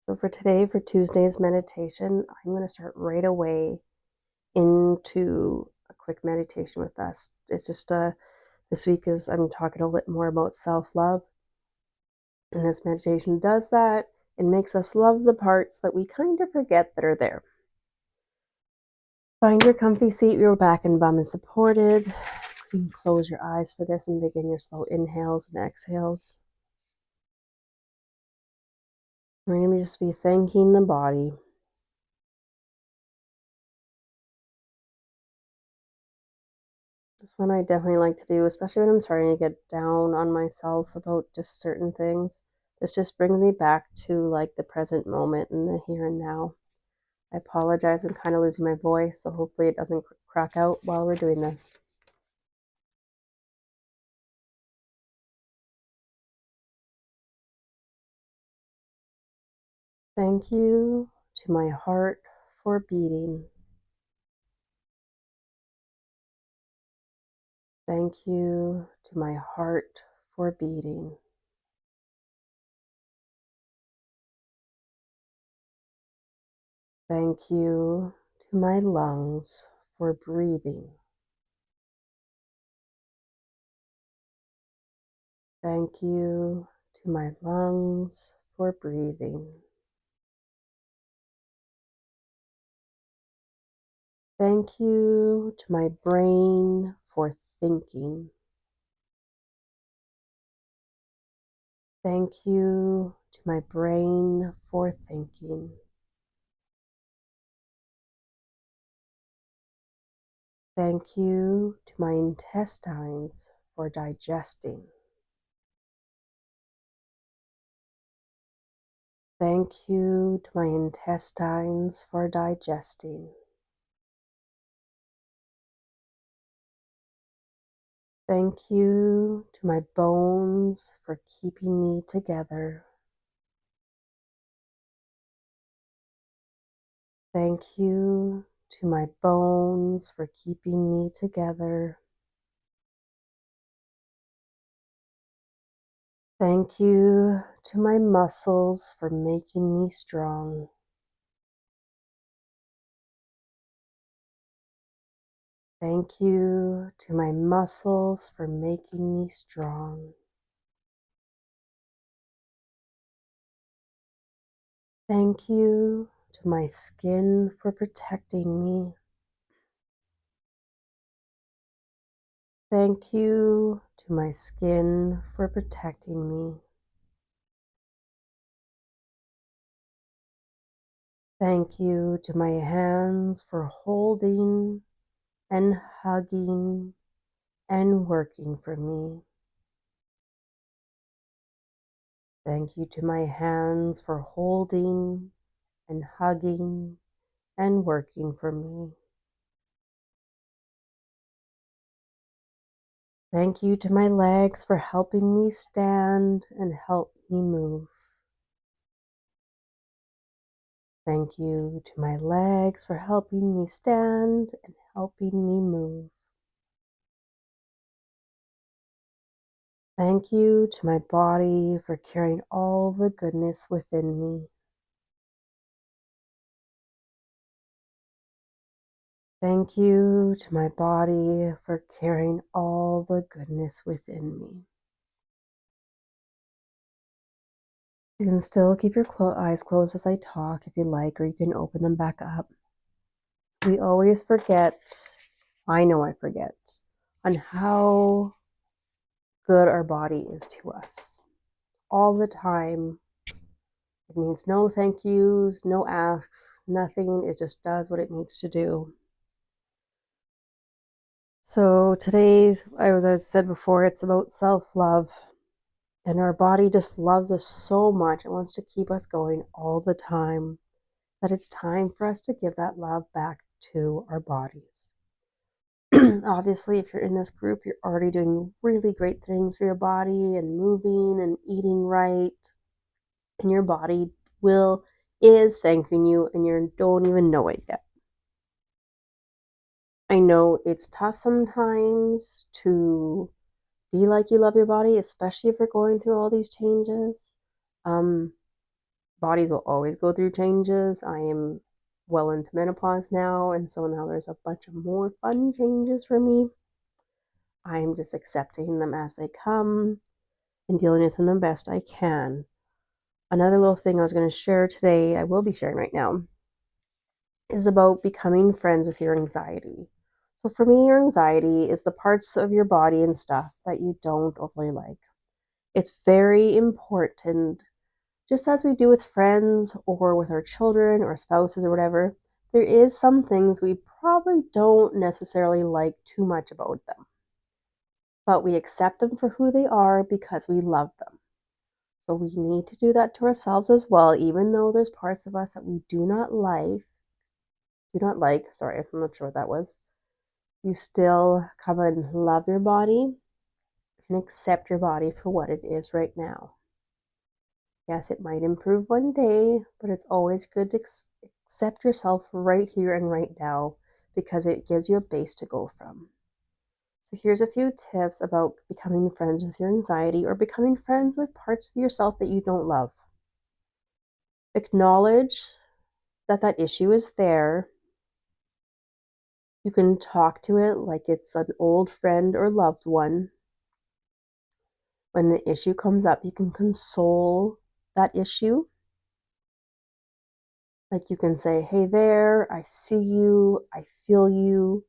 So for today, for Tuesday's meditation, I'm going to start right away into a quick meditation with us. It's just this week I'm talking a little bit more about self-love, and this meditation does that. It makes us love the parts that we kind of forget that are there. Find your comfy seat, your back and bum is supported. You can close your eyes for this and begin your slow inhales and exhales. We're going to just be thanking the body. This one I definitely like to do, especially when I'm starting to get down on myself about just certain things. This just brings me back to like the present moment and the here and now. I apologize, I'm kind of losing my voice, so hopefully it doesn't crack out while we're doing this. Thank you to my heart for beating. Thank you to my heart for beating. Thank you to my lungs for breathing. Thank you to my lungs for breathing. Thank you to my brain for thinking. Thank you to my brain for thinking. Thank you to my intestines for digesting. Thank you to my intestines for digesting. Thank you to my bones for keeping me together. Thank you to my bones for keeping me together. Thank you to my muscles for making me strong. Thank you to my muscles for making me strong. Thank you to my skin for protecting me. Thank you to my skin for protecting me. Thank you to my hands for holding and hugging and working for me. Thank you to my hands for holding and hugging and working for me. Thank you to my legs for helping me stand and help me move. Thank you to my legs for helping me stand and helping me move. Thank you to my body for carrying all the goodness within me. Thank you to my body for carrying all the goodness within me. You can still keep your eyes closed as I talk if you like, or you can open them back up. We always forget, I know I forget, on how good our body is to us. All the time. It needs no thank yous, no asks, nothing. It just does what it needs to do. So today, as I said before, it's about self-love. And our body just loves us so much. It wants to keep us going all the time, that it's time for us to give that love back to our bodies. Obviously, if you're in this group, you're already doing really great things for your body and moving and eating right. And your body is thanking you and you don't even know it yet. I know it's tough sometimes to be like you love your body, especially if you're going through all these changes. bodies will always go through changes. I am well into menopause now, and so now there's a bunch of more fun changes for me. I am just accepting them as they come and dealing with them the best I can. Another little thing I was going to share today, I will be sharing right now, is about becoming friends with your anxiety. So for me, your anxiety is the parts of your body and stuff that you don't overly like. It's very important, just as we do with friends or with our children or spouses or whatever, there is some things we probably don't necessarily like too much about them, but we accept them for who they are because we love them. So we need to do that to ourselves as well, even though there's parts of us that we sorry, I'm not sure what that was. You still come and love your body and accept your body for what it is right now. Yes, it might improve one day, but it's always good to accept yourself right here and right now because it gives you a base to go from. So here's a few tips about becoming friends with your anxiety or becoming friends with parts of yourself that you don't love. Acknowledge that that issue is there. You can talk to it like it's an old friend or loved one. When the issue comes up, you can console that issue. Like you can say, hey there, I see you, I feel you,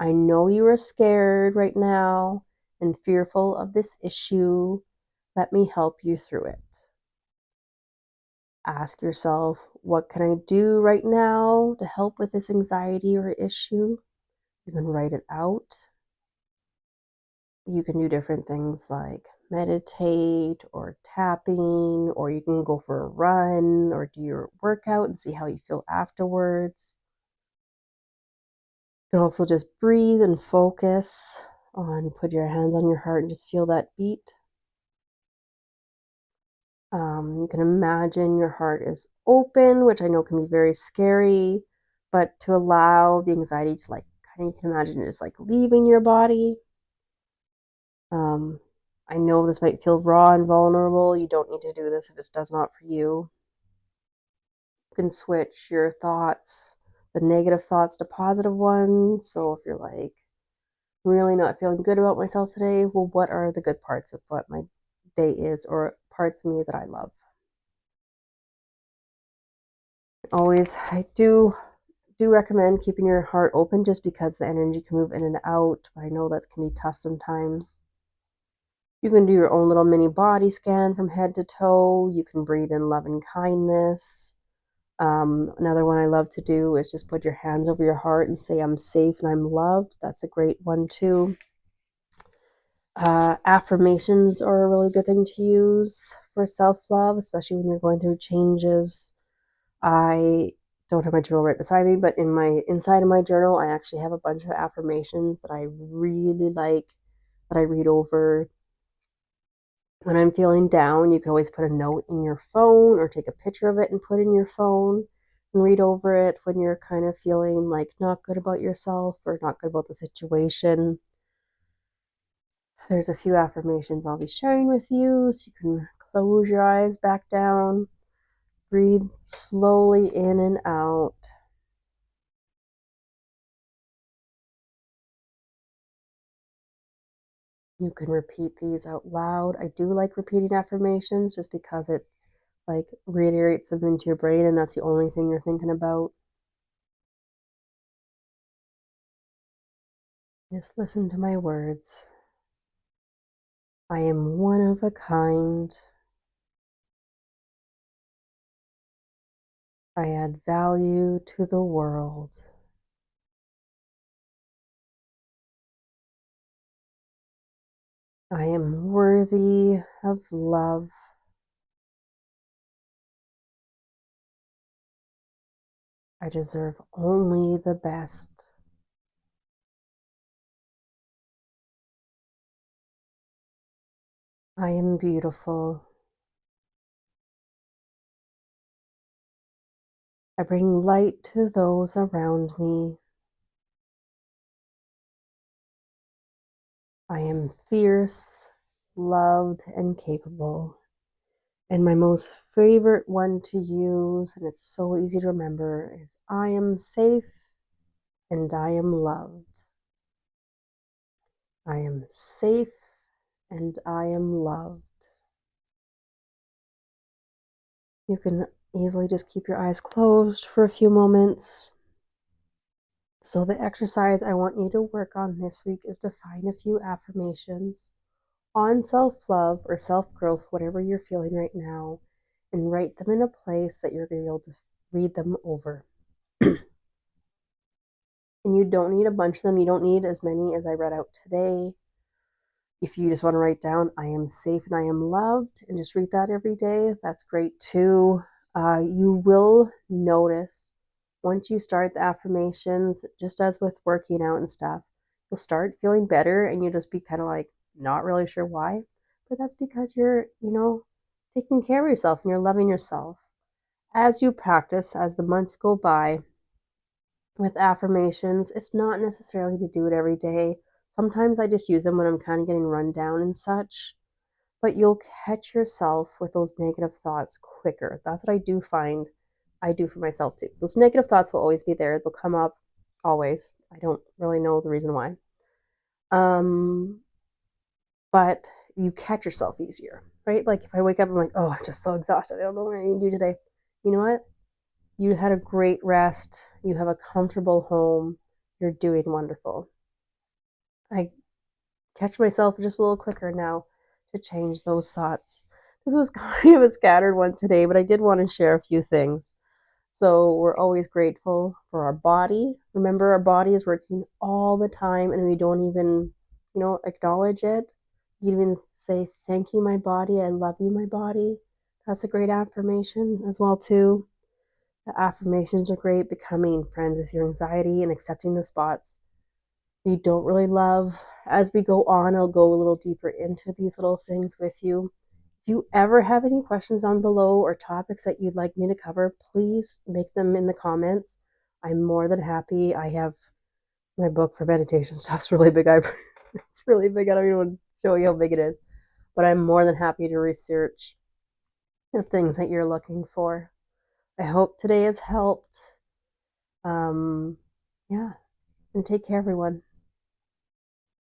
I know you are scared right now and fearful of this issue. Let me help you through it. Ask yourself, what can I do right now to help with this anxiety or issue? You can write it out. You can do different things like meditate or tapping, or you can go for a run or do your workout and see how you feel afterwards. You can also just breathe and focus on, put your hands on your heart and just feel that beat. You can imagine your heart is open, which I know can be very scary, but to allow the anxiety to you can imagine it just leaving your body. I know this might feel raw and vulnerable. You don't need to do this if it does not for you. You can switch your thoughts, the negative thoughts, to positive ones. So if you're really not feeling good about myself today, well, what are the good parts of what my day is, or parts of me that I love? Always, I do recommend keeping your heart open just because the energy can move in and out. But I know that can be tough sometimes. You can do your own little mini body scan from head to toe. You can breathe in love and kindness. Another one I love to do is just put your hands over your heart and say, I'm safe and I'm loved. That's a great one too. Affirmations are a really good thing to use for self-love, especially when you're going through changes. I don't have my journal right beside me, but inside of my journal, I actually have a bunch of affirmations that I really like, that I read over. When I'm feeling down, you can always put a note in your phone or take a picture of it and put in your phone and read over it when you're kind of feeling not good about yourself or not good about the situation. There's a few affirmations I'll be sharing with you, so you can close your eyes back down, breathe slowly in and out. You can repeat these out loud. I do like repeating affirmations just because it reiterates them into your brain and that's the only thing you're thinking about. Just listen to my words. I am one of a kind. I add value to the world. I am worthy of love. I deserve only the best. I am beautiful. I bring light to those around me. I am fierce, loved, and capable. And my most favorite one to use, and it's so easy to remember, is I am safe and I am loved. I am safe and I am loved. You can easily just keep your eyes closed for a few moments. So, the exercise I want you to work on this week is to find a few affirmations on self love or self growth, whatever you're feeling right now, and write them in a place that you're going to be able to read them over. And you don't need a bunch of them. You don't need as many as I read out today. If you just want to write down, I am safe and I am loved, and just read that every day, that's great too. You will notice once you start the affirmations, just as with working out and stuff, you'll start feeling better and you'll just be kind of like not really sure why. But that's because you're, taking care of yourself and you're loving yourself. As you practice, as the months go by, with affirmations, it's not necessarily to do it every day. Sometimes I just use them when I'm kind of getting run down and such. But you'll catch yourself with those negative thoughts quicker. That's what I do find I do for myself too. Those negative thoughts will always be there. They'll come up always. I don't really know the reason why. Um, but you catch yourself easier, right? Like if I wake up, I'm like, oh, I'm just so exhausted. I don't know what I need to do today. You know what? You had a great rest. You have a comfortable home. You're doing wonderful. I catch myself just a little quicker now to change those thoughts. This was kind of a scattered one today, but I did want to share a few things. So, we're always grateful for our body. Remember, our body is working all the time and we don't even, acknowledge it. You can even say, thank you, my body. I love you, my body. That's a great affirmation as well, too. The affirmations are great, becoming friends with your anxiety and accepting the spots you don't really love. As we go on, I'll go a little deeper into these little things with you. If you ever have any questions down below or topics that you'd like me to cover, please make them in the comments. I'm more than happy. I have my book for meditation stuff's really big. It's really big. I don't even want to show you how big it is. But I'm more than happy to research the things that you're looking for. I hope today has helped. Yeah, and take care, everyone.